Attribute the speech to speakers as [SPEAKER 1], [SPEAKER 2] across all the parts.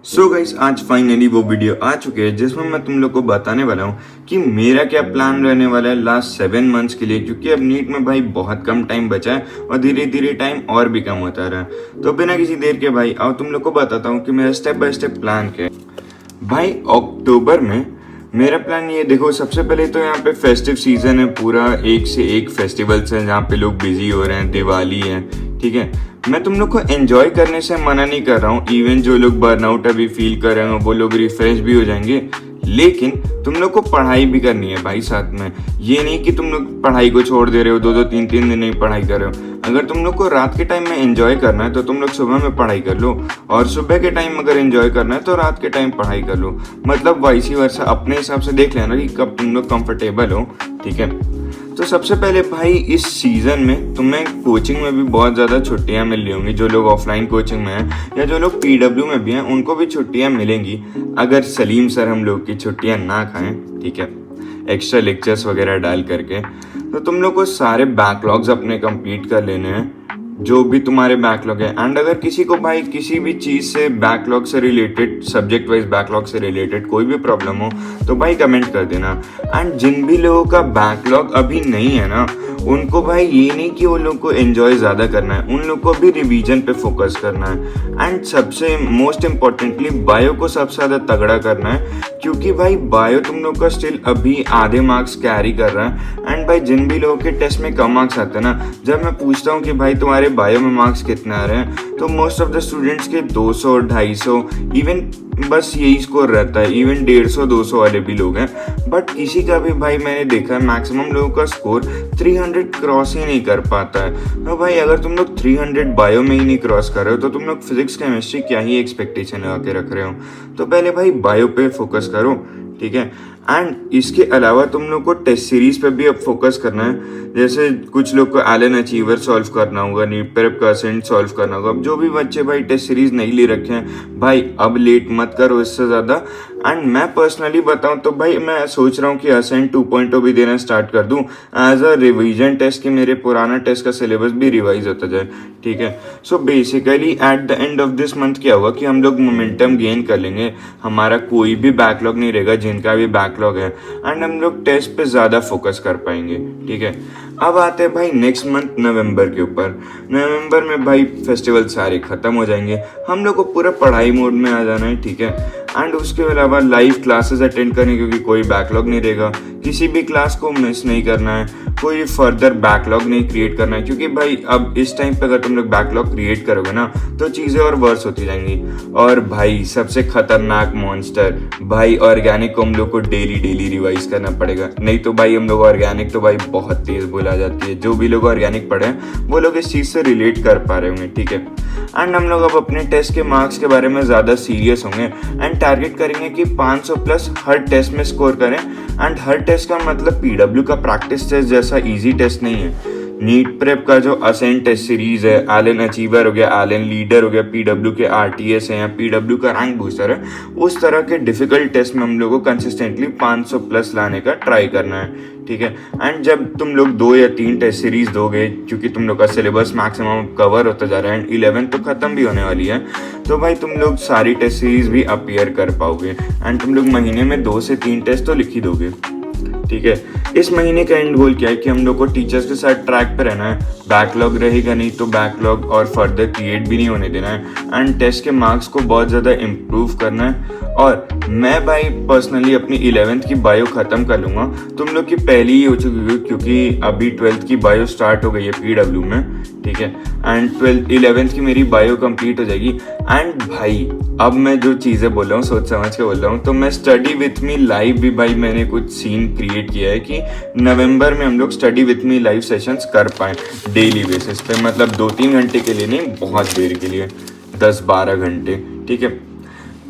[SPEAKER 1] So guys आज finally वो video आ चुके हैं जिसमें मैं तुम लोग को बताने वाला हूँ कि मेरा क्या प्लान रहने वाला है लास्ट 7 मंथ्स के लिए, क्योंकि अब नीट में भाई बहुत कम टाइम बचा है और धीरे धीरे टाइम और भी कम होता रहा है। तो बिना किसी देर के भाई आओ तुम लोग को बताता हूँ कि मेरा स्टेप बाय स्टेप प्लान क्या है। भाई अक्टूबर में मेरा प्लान ये देखो, सबसे पहले तो यहाँ पे फेस्टिव सीजन है, पूरा एक से एक फेस्टिवल्स है जहाँ पे लोग बिजी हो रहे हैं, दिवाली है, ठीक है। मैं तुम लोग को एंजॉय करने से मना नहीं कर रहा हूँ, इवन जो लोग बर्नआउट अभी फील कर रहे हैं वो लोग रिफ्रेश भी हो जाएंगे, लेकिन तुम लोग को पढ़ाई भी करनी है भाई साथ में। ये नहीं कि तुम लोग पढ़ाई को छोड़ दे रहे हो, 2-3 दिन नहीं पढ़ाई कर रहे हो। अगर तुम लोग को रात के टाइम में एंजॉय करना है तो तुम लोग सुबह में पढ़ाई कर लो, और सुबह के टाइम अगर एंजॉय करना है तो रात के टाइम पढ़ाई कर लो। मतलब वाइसी वर्सा अपने हिसाब से देख लेना कि कब तुम लोग कंफर्टेबल हो, ठीक है। तो सबसे पहले भाई इस सीज़न में तुम्हें कोचिंग में भी बहुत ज़्यादा छुट्टियां मिल रही होंगी। जो लोग ऑफलाइन कोचिंग में हैं या जो लोग पीडब्ल्यू में भी हैं उनको भी छुट्टियां मिलेंगी, अगर सलीम सर हम लोग की छुट्टियां ना खाएं, ठीक है, एक्स्ट्रा लेक्चर्स वगैरह डाल करके। तो तुम लोग को सारे बैकलॉग्स अपने कंप्लीट कर लेने हैं, जो भी तुम्हारे बैकलॉग है। एंड अगर किसी को भाई किसी भी चीज़ से बैकलॉग से रिलेटेड, सब्जेक्ट वाइज बैकलॉग से रिलेटेड कोई भी प्रॉब्लम हो तो भाई कमेंट कर देना। एंड जिन भी लोगों का बैकलॉग अभी नहीं है ना, उनको भाई ये नहीं कि वो लोग को एंजॉय ज़्यादा करना है, उन लोग को भी रिवीजन पे फोकस करना है। एंड सबसे मोस्ट इम्पॉर्टेंटली बायो को सबसे ज़्यादा तगड़ा करना है, क्योंकि भाई बायो तुम लोग का स्टिल अभी आधे मार्क्स कैरी कर रहा है। एंड भाई जिन भी लोगों के टेस्ट में कम मार्क्स आते हैं ना, जब मैं पूछता हूँ कि भाई तुम्हारे बायो में मार्क्स कितने आ रहे हैं, तो मोस्ट ऑफ द स्टूडेंट्स के 200, 250, इवन बस यही स्कोर रहता है। इवन 150, 200 वाले भी लोग हैं, बट किसी का भी भाई मैंने देखा है मैक्सिमम लोगों का स्कोर 300 क्रॉस ही नहीं कर पाता है। तो भाई अगर तुम लोग 300 बायो में ही नहीं क्रॉस कर रहे हो तो तुम लोग फिजिक्स केमिस्ट्री क्या ही एक्सपेक्टेशन लगा के रख रहे हो। तो पहले भाई बायो पे फोकस करो, ठीक है। एंड इसके अलावा तुम लोग को टेस्ट सीरीज पे भी अब फोकस करना है। जैसे कुछ लोग को एलन अचीवर सॉल्व करना होगा, नीट प्रेप का असेंट सॉल्व करना होगा। अब जो भी बच्चे भाई टेस्ट सीरीज नहीं ले रखे हैं, भाई अब लेट मत करो इससे ज़्यादा। एंड मैं पर्सनली बताऊं तो भाई मैं सोच रहा हूँ कि असेंट 2.0 भी देना स्टार्ट कर दूं एज अ रिवीजन टेस्ट, कि मेरे पुराना टेस्ट का सिलेबस भी रिवाइज होता जाए, ठीक है। So basically at the end of this month क्या होगा कि हम लोग मोमेंटम गेन कर लेंगे, हमारा कोई भी बैकलॉग नहीं रहेगा, जिनका भी बैकलॉग है, एंड हम लोग टेस्ट पे ज़्यादा फोकस कर पाएंगे, ठीक है। अब आते हैं भाई नेक्स्ट मंथ नवंबर के ऊपर। नवंबर में भाई फेस्टिवल सारे खत्म हो जाएंगे, हम लोग को पूरा पढ़ाई मोड में आ जाना है, ठीक है। एंड उसके अलावा लाइव क्लासेस अटेंड करने, क्योंकि कोई बैकलॉग नहीं रहेगा, किसी भी क्लास को मिस नहीं करना है, कोई फर्दर बैकलॉग नहीं क्रिएट करना है, क्योंकि भाई अब इस टाइम पे अगर तुम लोग बैकलॉग क्रिएट करोगे ना तो चीज़ें और वर्स होती जाएंगी। और भाई सबसे खतरनाक मॉन्स्टर भाई ऑर्गेनिक को हम लोग को डेली रिवाइज करना पड़ेगा, नहीं तो भाई हम लोग ऑर्गेनिक तो भाई बहुत तेज बोला जाती है। जो भी लोग ऑर्गेनिक पढ़े हैं वो लोग इस चीज़ से रिलेट कर पा रहे होंगे, ठीक है। एंड हम लोग अब अपने टेस्ट के मार्क्स के बारे में ज़्यादा सीरियस होंगे एंड टारगेट करेंगे कि 500 प्लस हर टेस्ट में स्कोर करें। एंड हर टेस्ट का मतलब पीडब्ल्यू का प्रैक्टिस टेस्ट जैसा इजी टेस्ट नहीं है। नीट प्रेप का जो असेंट टेस्ट सीरीज है, एलन अचीवर हो गया, एलन लीडर हो गया, पीडब्ल्यू के आरटीएस है या पीडब्ल्यू का रैंक बूस्टर है, उस तरह के डिफिकल्ट टेस्ट में हम लोग को कंसिस्टेंटली 500 प्लस लाने का ट्राई करना है, ठीक है। एंड जब तुम लोग 2 या 3 टेस्ट सीरीज दोगे, क्योंकि तुम लोग का सिलेबस मैक्सिमम कवर होता जा रहा है एंड 11 तो खत्म भी होने वाली है, तो भाई तुम लोग सारी टेस्ट सीरीज भी अपीयर कर पाओगे। एंड तुम लोग महीने में 2 से 3 टेस्ट तो लिख ही दोगे, ठीक है। इस महीने का एंड गोल क्या है कि हम लोग को टीचर्स के साथ ट्रैक पे रहना है, बैकलॉग रहेगा नहीं तो बैकलॉग और फर्दर क्रिएट भी नहीं होने देना है, एंड टेस्ट के मार्क्स को बहुत ज़्यादा इम्प्रूव करना है। और मैं भाई पर्सनली अपनी 11th की बायो ख़त्म कर लूँगा, तुम लोग की पहली ही हो चुकी है क्योंकि अभी 12th की बायो स्टार्ट हो गई है पीडब्ल्यू में, ठीक है। एंड 11th की मेरी बायो कंप्लीट हो जाएगी। एंड भाई अब मैं जो चीज़ें बोल रहा हूँ सोच समझ के बोल रहा हूँ, तो मैं स्टडी विथ मी लाइव भी भाई मैंने कुछ सीन क्रिएट किया है कि नवंबर में हम लोग study with me live sessions कर पाएँ डेली बेसिस पे, मतलब 2-3 घंटे के लिए नहीं, बहुत देर के लिए, 10-12 घंटे, ठीक है।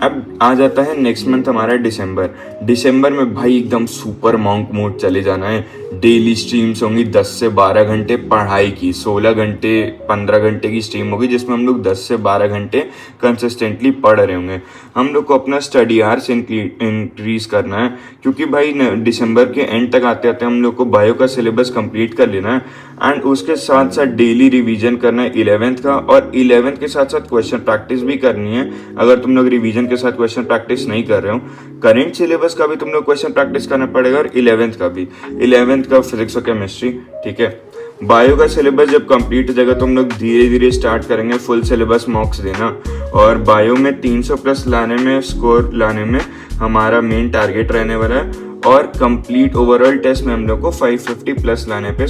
[SPEAKER 1] अब आ जाता है नेक्स्ट मंथ हमारा दिसंबर में भाई एकदम सुपर मॉन्क मोड चले जाना है। डेली स्ट्रीम्स होंगी 10 से 12 घंटे पढ़ाई की, 16 घंटे 15 घंटे की स्ट्रीम होगी जिसमें हम लोग 10 से 12 घंटे कंसिस्टेंटली पढ़ रहे होंगे। हम लोग को अपना स्टडी आवर्स इंक्रीज करना है, क्योंकि भाई दिसंबर के एंड तक आते आते हम लोग को बायो का सिलेबस कंप्लीट कर लेना है। एंड उसके साथ साथ डेली रिवीजन करना है 11th का, और 11th के साथ साथ क्वेश्चन प्रैक्टिस भी करनी है। अगर तुम लोग रिवीजन के साथ क्वेश्चन प्रैक्टिस नहीं कर रहे हो, करेंट सिलेबस का भी तुम लोग क्वेश्चन प्रैक्टिस करना पड़ेगा, और 11th का भी, 11th का फिजिक्स और केमिस्ट्री, ठीक है। बायो का सिलेबस जब कंप्लीट हो जाएगा तो हम लोग धीरे धीरे स्टार्ट करेंगे फुल सिलेबस मॉक्स देना, और बायो में 300 प्लस लाने में, स्कोर लाने में हमारा मेन टारगेट रहने वाला है, और कंप्लीट ओवरऑल टेस्ट में हम लोग को 550 प्लस लाने पे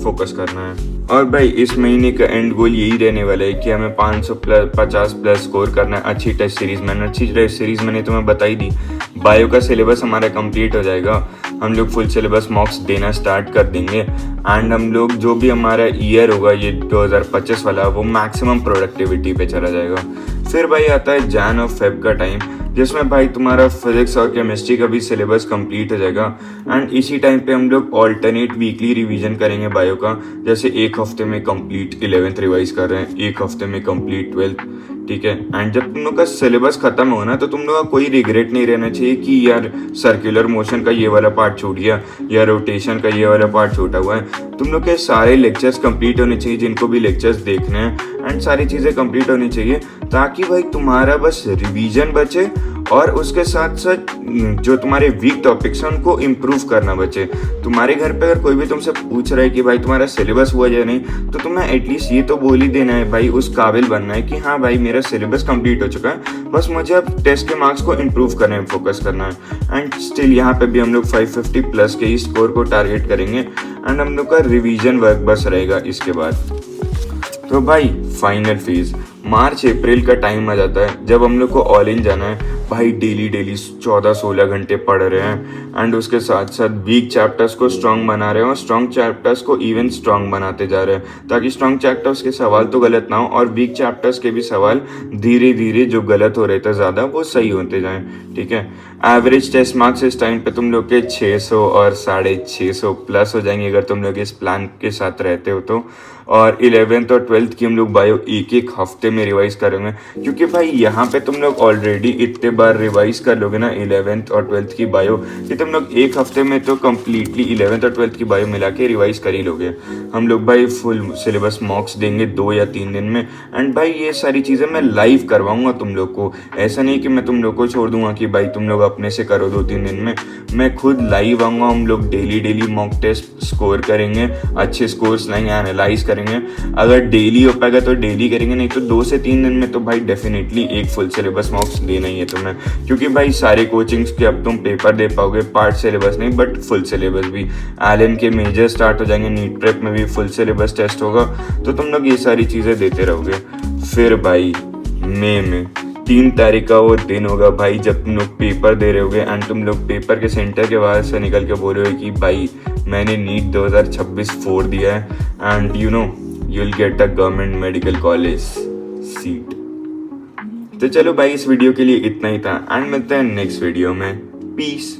[SPEAKER 1] फोकस करना है। और भाई इस महीने का एंड गोल यही रहने वाला है कि हमें 550 प्लस स्कोर करना है अच्छी टेस्ट सीरीज में। अच्छी टेस्ट सीरीज मैंने तुम्हें बताई दी, बायो का सिलेबस हमारा कंप्लीट हो जाएगा, हम लोग फुल सिलेबस मॉक्स देना स्टार्ट कर देंगे, एंड हम लोग जो भी हमारा ईयर होगा ये 2025 वाला, वो मैक्सिमम प्रोडक्टिविटी पे चला जाएगा। फिर भाई आता है जैन और फेब का टाइम, जिसमें भाई तुम्हारा फिजिक्स और केमिस्ट्री का भी सिलेबस कंप्लीट हो जाएगा, एंड इसी टाइम पे हम लोग ऑल्टरनेट वीकली रिवीजन करेंगे बायो का। जैसे एक हफ्ते में कंप्लीट 11th रिवाइज कर रहे हैं, एक हफ्ते में कंप्लीट 12th, ठीक है। एंड जब तुम लोग का सिलेबस खत्म हो ना, तो तुम लोग का कोई रिग्रेट नहीं रहना चाहिए कि यार सर्कुलर मोशन का ये वाला पार्ट छूट गया, या रोटेशन का ये वाला पार्ट छूटा हुआ है। तुम लोग के सारे लेक्चर्स कंप्लीट होने चाहिए, जिनको भी लेक्चर्स देखने हैं, एंड सारी चीज़ें कंप्लीट होनी चाहिए, ताकि भाई तुम्हारा बस रिवीजन बचे, और उसके साथ साथ जो तुम्हारे वीक टॉपिक्स हैं उनको इम्प्रूव करना बचे। तुम्हारे घर पे अगर कोई भी तुमसे पूछ रहा है कि भाई तुम्हारा सिलेबस हुआ या नहीं, तो तुम्हें एटलीस्ट ये तो बोल ही देना है भाई, उस काबिल बनना है कि हाँ भाई मेरा सिलेबस कंप्लीट हो चुका है, बस मुझे अब टेस्ट के मार्क्स को इम्प्रूव करने में फोकस करना है। एंड स्टिल यहाँ पे भी हम लोग 550 प्लस के ही स्कोर को टारगेट करेंगे, एंड हम लोग का रिवीजन वर्क बस रहेगा इसके बाद। तो भाई फाइनल फेज मार्च अप्रैल का टाइम आ जाता है, जब हम लोग को ऑल इन जाना है। भाई डेली 14-16 घंटे पढ़ रहे हैं, एंड उसके साथ साथ वीक चैप्टर्स को स्ट्रांग बना रहे हैं, और स्ट्रांग चैप्टर्स को इवन स्ट्रांग बनाते जा रहे हैं, ताकि स्ट्रांग चैप्टर्स के सवाल तो गलत ना हो, और वीक चैप्टर्स के भी सवाल धीरे धीरे जो गलत हो रहे थे ज़्यादा, वो सही होते जाएं, ठीक है। एवरेज टेस्ट मार्क्स इस टाइम पे तुम लोग के 600 और 650 प्लस हो जाएंगे, अगर तुम लोग इस प्लान के साथ रहते हो तो। और 11th और 12th की हम लोग बायो एक हफ्ते में रिवाइज करेंगे, क्योंकि भाई यहाँ पे तुम लोग ऑलरेडी इतने बार रिवाइज कर लोगे ना 11th और 12th की बायो, कि तुम लोग एक हफ्ते में तो कम्प्लीटली 11th और 12th की बायो मिला के रिवाइज कर ही लोगे। हम लोग भाई फुल सिलेबस मॉक्स देंगे 2 या 3 दिन में, एंड भाई ये सारी चीज़ें मैं लाइव करवाऊंगा तुम लोग को। ऐसा नहीं कि मैं तुम लोग को छोड़ दूंगा कि भाई तुम लोग अपने से करो 2-3 दिन में, मैं खुद लाइव आऊँगा। हम लोग डेली मॉक टेस्ट स्कोर करेंगे, अच्छे स्कोर्स लाएंगे, एनालाइज करेंगे। अगर डेली हो पाएगा तो डेली करेंगे, नहीं तो 2 से 3 दिन में तो भाई डेफिनेटली एक फुल सिलेबस मॉक्स देना ही है तुम्हें, क्योंकि भाई सारे कोचिंग्स के अब तुम पेपर दे पाओगे, पार्ट सिलेबस नहीं बट फुल सिलेबस भी। एलन के मेजर स्टार्ट हो जाएंगे, नीट प्रेप में भी फुल सिलेबस टेस्ट होगा, तो तुम लोग ये सारी चीज़ें देते रहोगे। फिर भाई मई में 3 तारीख का वो दिन होगा भाई, जब तुम लोग पेपर दे रहे होगे, एंड तुम लोग पेपर के सेंटर के बाहर से निकल के बोल रहे हो कि भाई मैंने नीट 2026 फोड़ दिया है, and you will get a government medical college seat. तो चलो भाई इस वीडियो के लिए इतना ही था, एंड मिलते हैं नेक्स्ट वीडियो में। पीस।